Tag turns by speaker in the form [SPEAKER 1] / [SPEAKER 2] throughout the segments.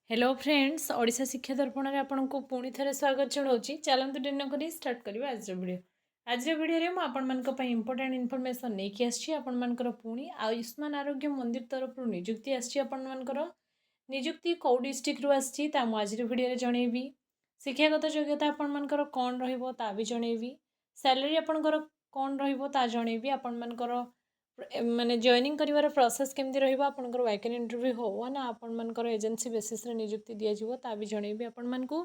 [SPEAKER 1] Hello friends Odisha Shiksha दर्पण में आपन को पुणी थे स्वागत जनाऊँगी। चलतु डिन कर स्टार्ट करवा आज वीडियो में आपण मान इंपोर्टेंट इनफॉरमेशन नहीं कि आपर पुणी आयुष्मान आरोग्य मंदिर तरफ निजुक्ति आपर निजुक्ति कौ डिस्ट्रिक्ट रु आज वीडियो जनइबी। शिक्षागत योग्यता आपर कौन रा भी जनइबी। सैलरी आपंकर कौन रही आपंकर माने जॉइनिंग करिवार प्रोसेस केमती रहिबा आपनकर वैकेंट इंटरव्यू हो ना आपण मानकर एजेंसी बेसिस रे नियुक्ति दिया जिवो ता भी जणेबी आपण मानकू।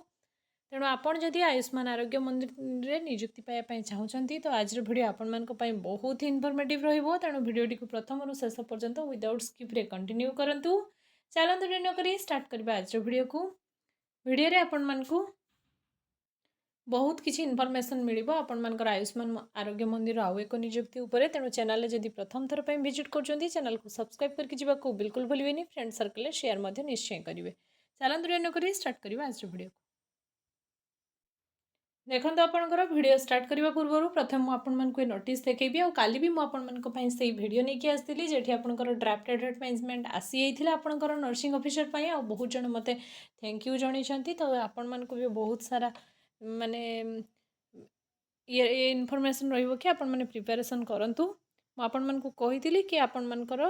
[SPEAKER 1] तेणु आपण जदि आयुष्मान आरोग्य मंदिर रे नियुक्ति पाया पई चाहउछंती तो आज वीडियो आपण मानक पई बहुत ही इनफॉर्मेटिव रहिबो। तेणु वीडियो टी को प्रथम रु शेष पर्यंत विदाउट स्किप रे कंटिन्यू करंतु। चलंतु डिनो करी स्टार्ट करबा आज वीडियो को। वीडियो रे आपण मानकू बहुत किसी इनफॉरमेशन मिल आपर आयुष्मान आरोग्य मंदिर आउ एक निजुक्ति उपरे। तेणु चैनल जदि प्रथम थर पर विजिट कर चैनल को सब्सक्राइब करके जावाक बिल्कुल भूलें। फ्रेंड सर्कल शेयर निश्चय करेंगे। चलते रेनो कर स्टार्ट करवा आज वीडियो। देखो आपंकर वीडियो स्टार्ट करने पूर्व प्रथम मुझे नोटिस देखी आ काली भी मुझे से वीडियो नहीं आसती जेठी आपंकर ड्राफ्ट एडवर्टाइजमेंट आसी जाता आपंकर नर्सिंग ऑफिसर बहुत जन मत थैंक यू जनइंट। तो आपण भी बहुत सारा माने ये इनफॉरमेशन रहिबो कि आपण माने प्रिपरेशन करंतु। आपण मन को कही कि आपण मनकर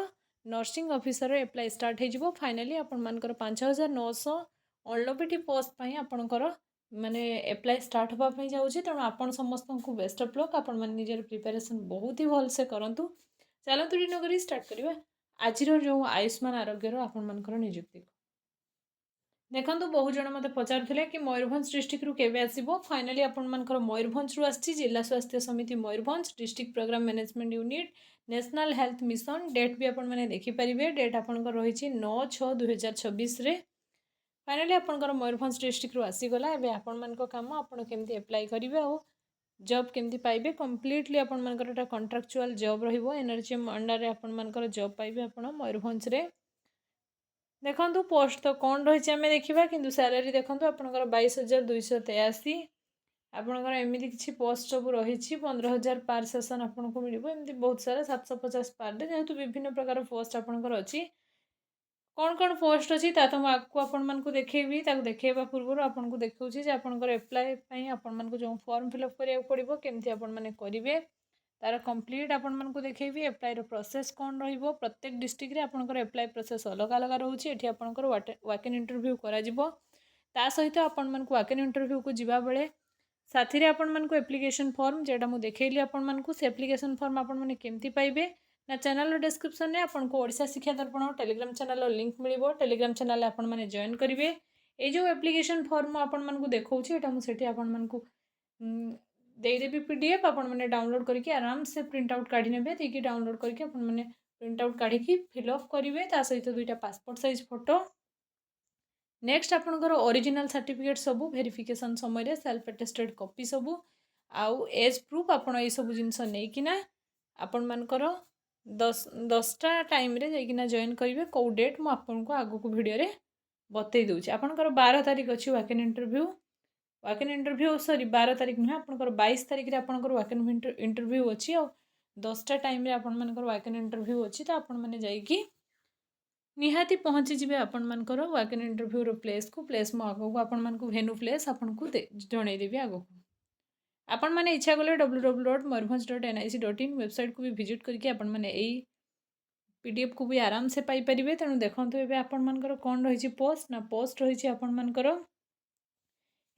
[SPEAKER 1] नर्सिंग ऑफिसर एप्लाई स्टार्ट हो फाइनली आपण मनकर 5900 ऑलओपीटी पोस्ट पई आपणकर माने एप्लाई स्टार्ट होगा जाऊँगी। तेणु आपण समस्त को बेस्ट ऑफ लक। आपण माने निजर प्रिपरेशन बहुत ही भल से करंतु। चलतु दिन करी स्टार्ट करवा आज जो आयुष्मान आरोग्यर आपण मनकर नियुक्ति। देखो बहुत जन मत पचारे कि मयूरभंज डिस्ट्रिक्ट केवे आसो फाइनाली आपर मयूरभंज रु आसी जिला स्वास्थ्य समिति Mayurbhanj District Programme Management Unit National Health Mission date भी आपण मैंने देखिपारे। डेट आपंकर रही 9/6/2026 फाइनाली आपर मयूरभंज डिस्ट्रिक्ट रु आसीगला। एवं आपण मान काम आपड़ केमती एप्लाई करेंगे आ जॉब केमती पाइबे कम्प्लीटली आपर कॉन्ट्राक्चुअल जॉब रहिबो एनआरजीएम अंडर आपर जॉब पाइबे आपण मयूरभंज रे। देखो पोस्ट तो कौन रही आम देखा कि सैलरी देखो आपंकर 22,283 आपंकर एमती किसी पोस्ट सब रही 15,000 पार सेसन आपको मिल एमती बहुत सारा 750 पार डे जेहेतु विभिन्न प्रकार पोस्ट आपंकर अच्छी कौन कौन पोस्ट अच्छी तो मुझे आपण देखी देखा पूर्व आपको देखा आपंकर एप्लाई आपण जो फॉर्म फिलअप करा पड़ो केमती आपने करेंगे तार कंप्लीट आपण मानक देखेबी। एप्लाई प्रोसेस कौन रहिबो प्रत्येक डिस्ट्रिक्ट रे आपनकर एप्लाई प्रोसेस अलग अलग रोचे। एठी आपनकर वाकेन इंटरव्यू करा जिवो ता सहित आपण मानक वाकेन इंटरव्यू को जिबा बेले साथी रे आपण मानक एप्लिकेशन फॉर्म जेटा मु देखैली आपण मानक से एप्लिकेशन फॉर्म आपण माने केमती पाइबे ना चैनल डिस्क्रिप्शन में आपन को Odisha Shiksha Darpan Telegram channel link मिलिबो। टेलीग्राम चैनल आपण माने जॉइन करिवे। ए जो एप्लिकेशन फॉर्म आपण मानक देखौछि एटा मु सेठी आपण मानक देदेवी पीडीएफ आपण मैंने डाउनलोड करके आराम से प्रिंट आउट काढ़ी नेबे देखिए डाउनलोड करके आपण मैंने प्रिंट आउट काढ़ी फिलअप करेंगे ता सहित दुईटा पासपोर्ट साइज फोटो नेक्स्ट आपंकर ओरिजिनल सर्टिफिकेट सबू वेरिफिकेशन समय सेल्फ अटेस्टेड कॉपी सबू आउ एज प्रूफ आपण ये सब जिनस नहीं आपण मानकर 10टा टाइम रे जाइकिना जॉइन करेंगे कौ डेट मु आपको आगु को वीडियो रे बतई दूची। आपंकर 12 तारीख अच्छी वाकेन इंटरव्यू सॉरी 12 तारीख नुहे आपंकर 22 तारीख रे आपंकर वाकेन इंटरव्यू अच्छी आ 10टा टाइम रे आपण मानकर वाकेन इंटरव्यू अच्छी। तो आपण मैंने जाइकी निहाती पहुँची जी आपण मानकर वाकेन इंटरव्यू रो प्लेस मो आगो को आपण मानक भेन्यू प्लेस आपण को जनईदेवी आगो को आपण मैंने इच्छा कले www.moyurbhanj.nic.in वेबसाइट को भी विजिट करके आपण मैंने यही पीडीएफ को भी आराम से पाई परिबे। तेणु देखंतु एबे आपण मानकर कोन रही पोस्ट ना पोस्ट रही आपण मानकर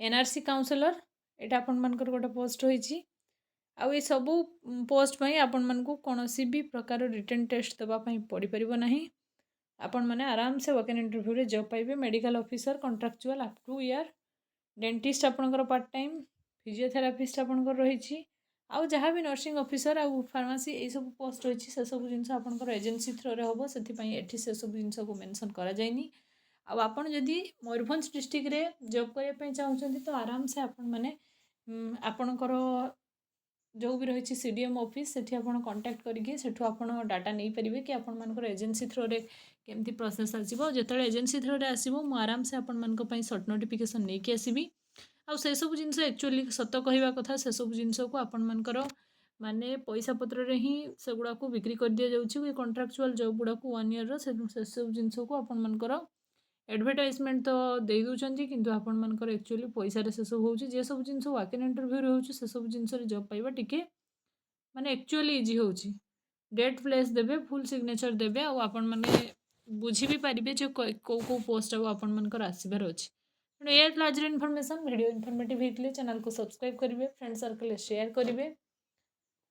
[SPEAKER 1] एनआरसी काउंसलर एटा आपण मानकर गोटे पोस्ट रही आउ ये सबू पोस्ट पई आपण मानकू कोनोसी भी प्रकार रिटन टेस्ट देबा पई पड़ी परिबो नाही। आपण माने आराम से वर्क इंटरव्यू रे जॉब पाइबे। Medical officer contractual up to year dentist आपणकर पार्ट टाइम फिजियोथेरापिस्ट आपणकर रही आउ जहाँ भी नर्सिंग ऑफिसर आउ फार्मेसी ये सब पोस्ट रही से सब जिनस आपणकर एजेंसी थ्रो रे होबो से एठी से सब जिनस को मेंशन करा जायनी। अब आपण जदि मयूरभंज डिस्ट्रिक्ट रे जॉब करने पे चाहते तो आराम से आपण माने आपणकर जो भी रही सीडीएम ऑफिस से कांटेक्ट करके सेठू आपण डाटा नहीं पारे कि आपण मानकर एजेंसी थ्रो रे केमती प्रोसेस आसीबो। जेतले एजेंसी थ्रो रे आसीबो मु आराम से आपण मानक पई शॉर्ट नोटिफिकेशन नहीं कि आसीबी आ से सब जिनस एक्चुअली सत कहवा कथा से सब जिनस को आपण मानकर माने पैसा पत्र रे ही से गुडा को बिक्री कर दिया जाउछि। कॉन्ट्रैक्चुअल जॉब गुडा को 1 ईयर रो से सब जिनस को आपण मानकर एडवर्टाइजमेंट तो दे दूसरी किंतु आपण मानकर एक्चुअली पैसा से सब होची जे सब जिनस वॉक इन इंटरव्यू रे होची से सब जिनस रे जॉब पाइबा टिके माने एक्चुअली इजी होची डेट प्लेस देबे फुल सिग्नेचर देबे आ आपण माने बुझी भी पारिबे जे को पोस्ट आ आपण मानकर आसीबार अछि तेणु ये लार्जर इनफॉरमेशन वीडियो इनफॉर्मेटिव हेतले चैनल को सब्सक्राइब करिवे फ्रेंड सर्कल रे शेयर करिवे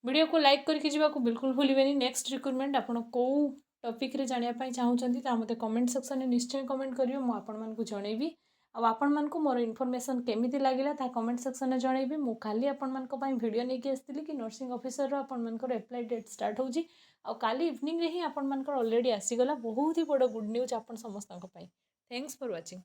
[SPEAKER 1] वीडियो को लाइक करके जावाक बिल्कुल भूलिबेनी नेक्स्ट रिक्रुटमेंट आपण को टॉपिक रे जानिया पई चाहउचंती ता मते कमेंट सेक्शन में निश्चय कमेंट करियो मु आपण मान को जणेबी आ आपण मान को मोर इनफॉरमेशन केमिति लागिला ता कमेंट सेक्शन में जणेबी मु खाली आपण मान को पई वीडियो नै के आस्तिली कि नर्सिंग ऑफिसर रो आपण मान को अप्लाई डेट स्टार्ट होजी आ काली इवनिंग रे ही आपण मान को ऑलरेडी आसी गला बहुत ही बड़ गुड न्यूज आपण समस्त को पई थैंक्स फॉर वाचिंग।